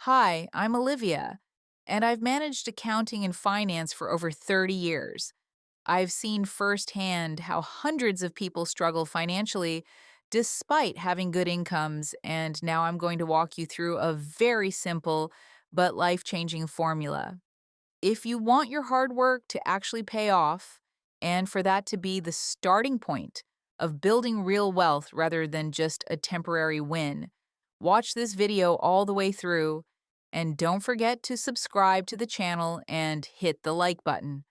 Hi, I'm Olivia, and I've managed accounting and finance for over 30 years. I've seen firsthand how hundreds of people struggle financially despite having good incomes, and now I'm going to walk you through a very simple but life changing formula. If you want your hard work to actually pay off, and for that to be the starting point of building real wealth rather than just a temporary win, watch this video all the way through and don't forget to subscribe to the channel and hit the like button.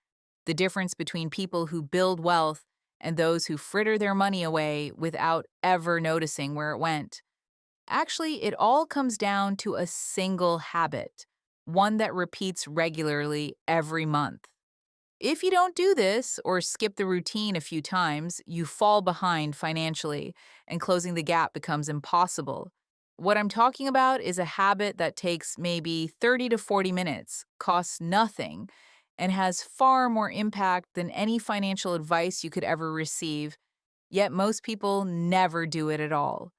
The difference between people who build wealth and those who fritter their money away without ever noticing where it went. Actually, it all comes down to a single habit, one that repeats regularly every month. If you don't do this or skip the routine a few times, you fall behind financially, and closing the gap becomes impossible. What I'm talking about is a habit that takes maybe 30 to 40 minutes, costs nothing, and has far more impact than any financial advice you could ever receive. Yet most people never do it at all.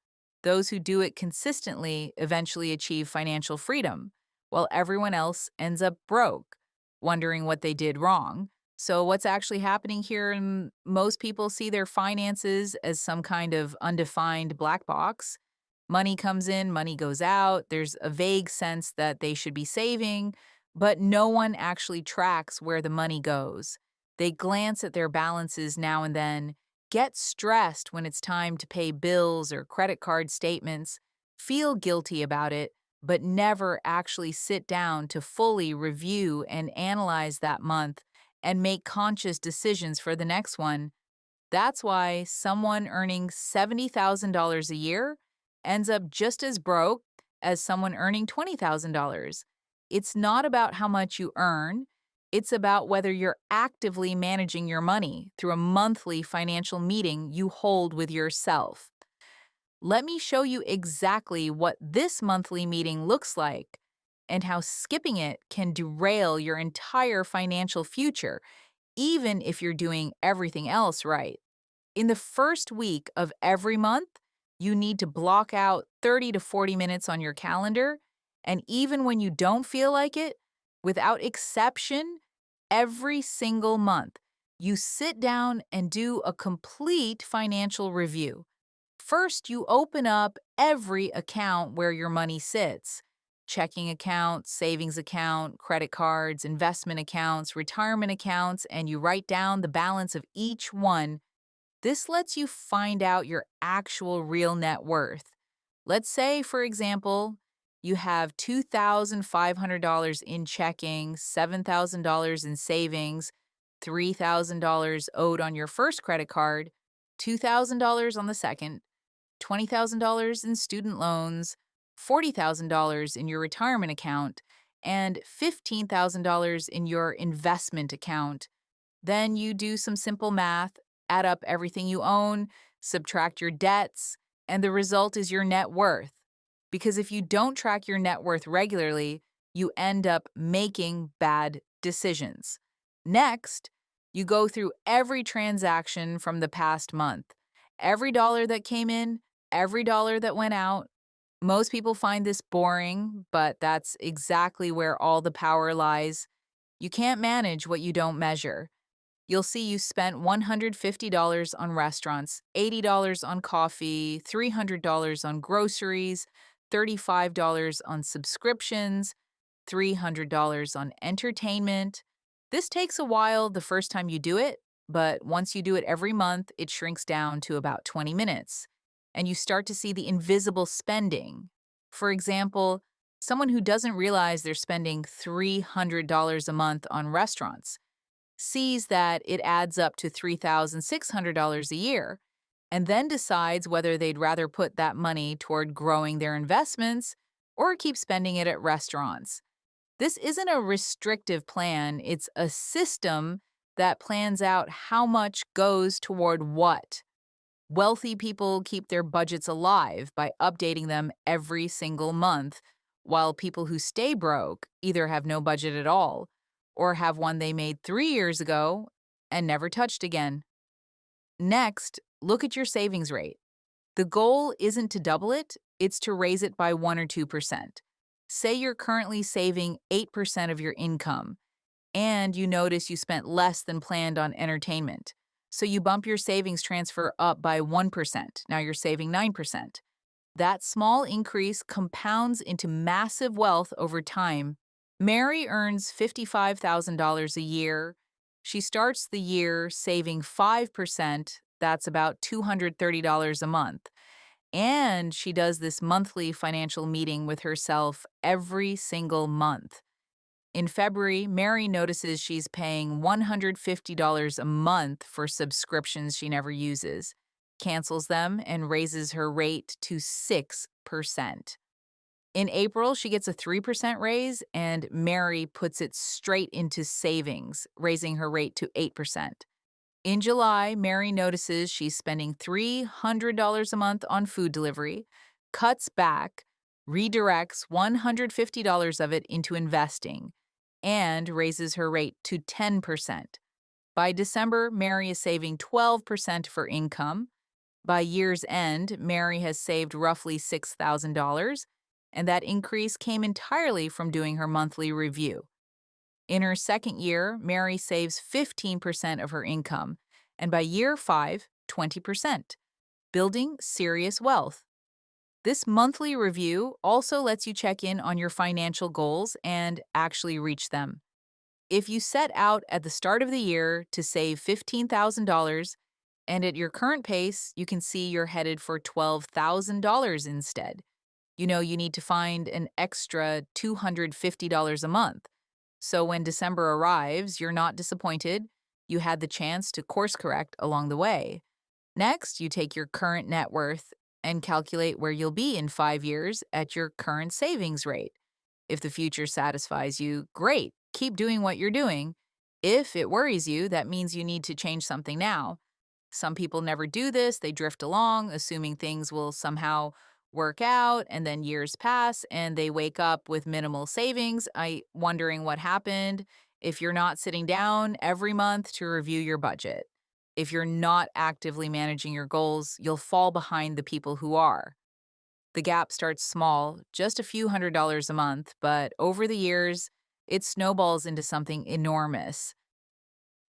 Those who do it consistently eventually achieve financial freedom, while everyone else ends up broke, wondering what they did wrong. So, what's actually happening here? Most people see their finances as some kind of undefined black box. Money comes in, money goes out. There's a vague sense that they should be saving, but no one actually tracks where the money goes. They glance at their balances now and then, get stressed when it's time to pay bills or credit card statements, feel guilty about it, but never actually sit down to fully review and analyze that month and make conscious decisions for the next one. That's why someone earning $70,000 a year ends up just as broke as someone earning $20,000. It's not about how much you earn, it's about whether you're actively managing your money through a monthly financial meeting you hold with yourself. Let me show you exactly what this monthly meeting looks like and how skipping it can derail your entire financial future, even if you're doing everything else right. In the first week of every month, you need to block out 30 to 40 minutes on your calendar. And even when you don't feel like it, without exception, every single month, you sit down and do a complete financial review. First, you open up every account where your money sits: checking account, savings account, credit cards, investment accounts, retirement accounts, and you write down the balance of each one. This lets you find out your actual real net worth. Let's say, for example, you have $2,500 in checking, $7,000 in savings, $3,000 owed on your first credit card, $2,000 on the second, $20,000 in student loans, $40,000 in your retirement account, and $15,000 in your investment account. Then you do some simple math, add up everything you own, subtract your debts, and the result is your net worth. Because if you don't track your net worth regularly, you end up making bad decisions. Next, you go through every transaction from the past month. Every dollar that came in, every dollar that went out. Most people find this boring, but that's exactly where all the power lies. You can't manage what you don't measure. You'll see you spent $150 on restaurants, $80 on coffee, $300 on groceries, $35 on subscriptions, $300 on entertainment. This takes a while the first time you do it, but once you do it every month, it shrinks down to about 20 minutes. And you start to see the invisible spending. For example, someone who doesn't realize they're spending $300 a month on restaurants sees that it adds up to $3,600 a year, and then decides whether they'd rather put that money toward growing their investments or keep spending it at restaurants. This isn't a restrictive plan, it's a system that plans out how much goes toward what. Wealthy people keep their budgets alive by updating them every single month, while people who stay broke either have no budget at all or have one they made 3 years ago and never touched again. Next, look at your savings rate. The goal isn't to double it, it's to raise it by 1 or 2%. Say you're currently saving 8% of your income, and you notice you spent less than planned on entertainment. So you bump your savings transfer up by 1%. Now you're saving 9%. That small increase compounds into massive wealth over time. Mary earns $55,000 a year. She starts the year saving 5%. That's about $230 a month. And she does this monthly financial meeting with herself every single month. In February, Mary notices she's paying $150 a month for subscriptions she never uses, cancels them, and raises her rate to 6%. In April, she gets a 3% raise, and Mary puts it straight into savings, raising her rate to 8%. In July, Mary notices she's spending $300 a month on food delivery, cuts back, redirects $150 of it into investing, and raises her rate to 10%. By December, Mary is saving 12% of her income. By year's end, Mary has saved roughly $6,000, and that increase came entirely from doing her monthly review. In her second year, Mary saves 15% of her income, and by year 5, 20%, building serious wealth. This monthly review also lets you check in on your financial goals and actually reach them. If you set out at the start of the year to save $15,000, and at your current pace, you can see you're headed for $12,000 instead. You know you need to find an extra $250 a month. So when December arrives, you're not disappointed. You had the chance to course correct along the way. Next, you take your current net worth and calculate where you'll be in 5 years at your current savings rate. If the future satisfies you, great, keep doing what you're doing. If it worries you, that means you need to change something now. Some people never do this, they drift along, assuming things will somehow work out, and then years pass and they wake up with minimal savings, wondering what happened. If you're not sitting down every month to review your budget, if you're not actively managing your goals, you'll fall behind the people who are. The gap starts small, just a few $100s a month, but over the years, it snowballs into something enormous.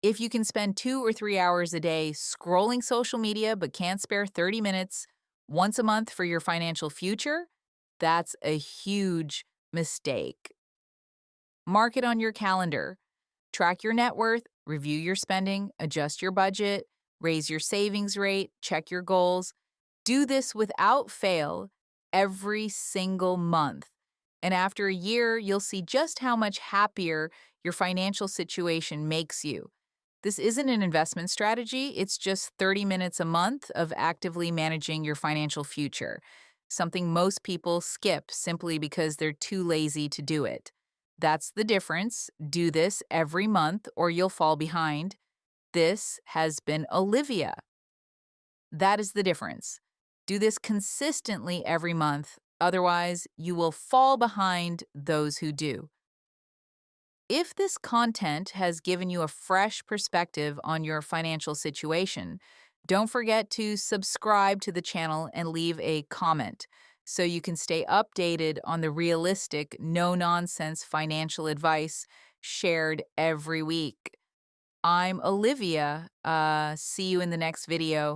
If you can spend 2 or 3 hours a day scrolling social media but can't spare 30 minutes once a month for your financial future, that's a huge mistake. Mark it on your calendar. Track your net worth, review your spending, adjust your budget, raise your savings rate, check your goals. Do this without fail every single month. And after a year, you'll see just how much happier your financial situation makes you. This isn't an investment strategy, it's just 30 minutes a month of actively managing your financial future, something most people skip simply because they're too lazy to do it. That's the difference. Do this every month or you'll fall behind. This has been Olivia. That is the difference. Do this consistently every month, otherwise, you will fall behind those who do. If this content has given you a fresh perspective on your financial situation, don't forget to subscribe to the channel and leave a comment so you can stay updated on the realistic, no nonsense financial advice shared every week. I'm Olivia. See you in the next video.